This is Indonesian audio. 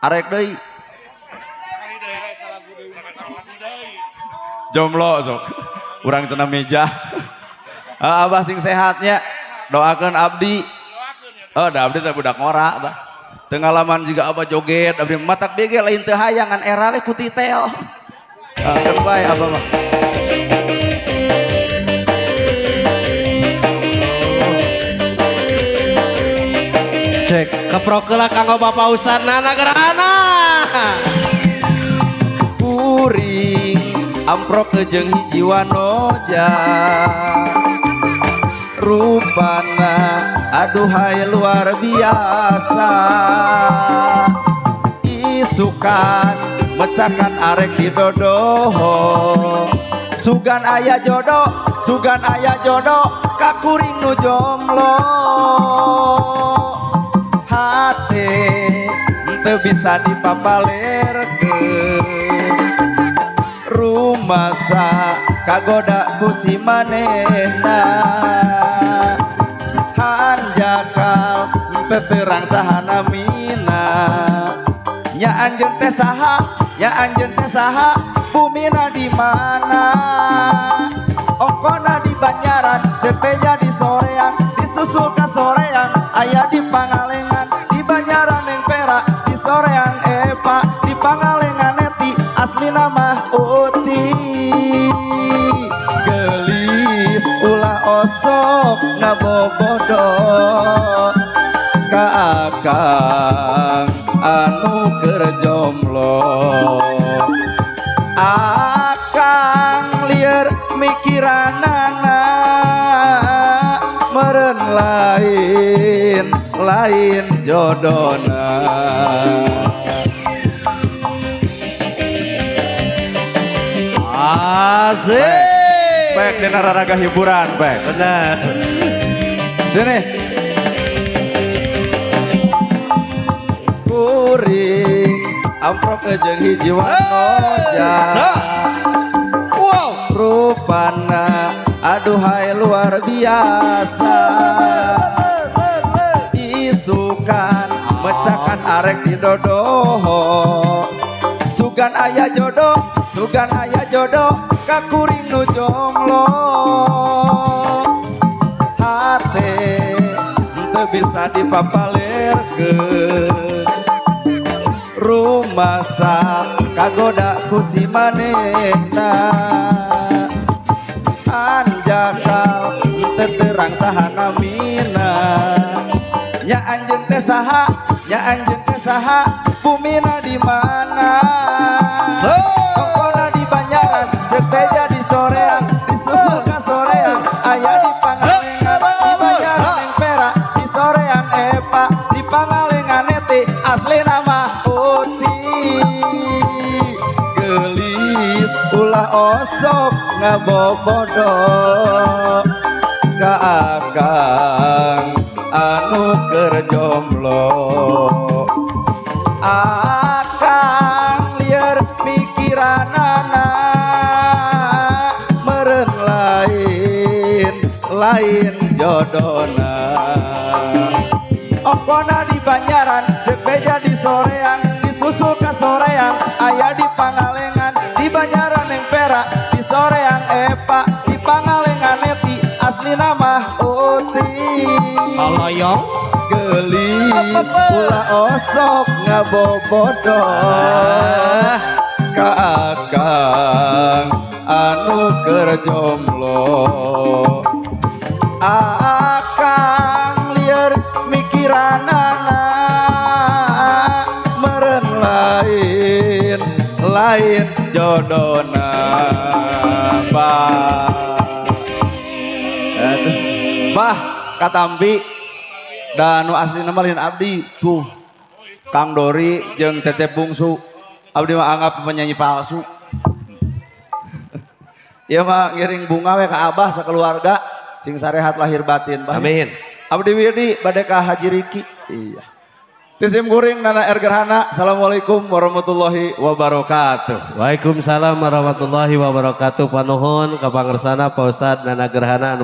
arek deui jomblo sok urang cenah meja. Abah sing sehatnya doakeun abdi. Oh da abdi teh budak ngora abah teu ngalaman juga abah joget abdi matak bege lain teu hayangan era we ku titel. Kan bae abah mah. Cek keprokeula kanggo Bapak Ustad Nana Gerhana. Kuring amprok jeung hiji wanoja rupana aduhai luar biasa isukan mecakan arek didodoho sugan aya jodoh kakuring nu jomblo hate teu bisa dipapalerkeun rumasa kagoda ku si manehna hanjakal teu terang sahana mina nya anjeun teh saha bumina di mana ongkona di Banjaran cepeja di soreang disusul ka soreang aya di Pangalengan di Banjaran yang Perak di soreang Epa di Pangalengan Neti asli nama Uti gelis ulah osok ngabobodo ka akang anu keur jomblo akang lieur mikiranana meureun lain jodona. Asik. Baik dina raraga hiburan, baik. Benar. Sini. Kuring amprok jeung hiji wanoja. Wow, rupana aduhai luar biasa. Isukan mecakan arek didodoho. Sugan aya jodoh kakuring nu jomblo hate teu bisa dipapalerkeun rumasa kagoda ku si manehna anjakal teu terang sahana mina nya anjeun teh saha bumina di mana pokona di Banjaran cepeja di soreang disusul ka soreang aya di Pangalengan di Banjaran yang Perak di soreang Epa di Pangalengan Neti asli nama Uti gelis ulah osok ngabobodo ka akang anu keur jomblo akang lieur mikiranana meureun lain jodona okona di Banjaran cepeja di soreang disusul ka soreang aya di Pangalengan di Banjaran yang Perak di soreang Epa di Pangalengan Neti asli nama Uti Saloyong gelis ulah osok ngabobodo ka akang anu keur jomblo akang lieur mikiranana meureun lain jodona bah katambi dan nu asli nama lain abdi tuh Kang Dori jeung Cecep Bungsu abdi mah anggap penyanyi palsu. Ieu mah ngiring bunga we ka abah sakeluarga sing sarehat lahir batin. Amin. Abdi Widi bade ka Haji Riki. Iya. Tisim kuring Nana Gerhana. Assalamualaikum warahmatullahi wabarakatuh. Waalaikumsalam warahmatullahi wabarakatuh. Panuhun ka pangersana Pak Ustad Nana Gerhana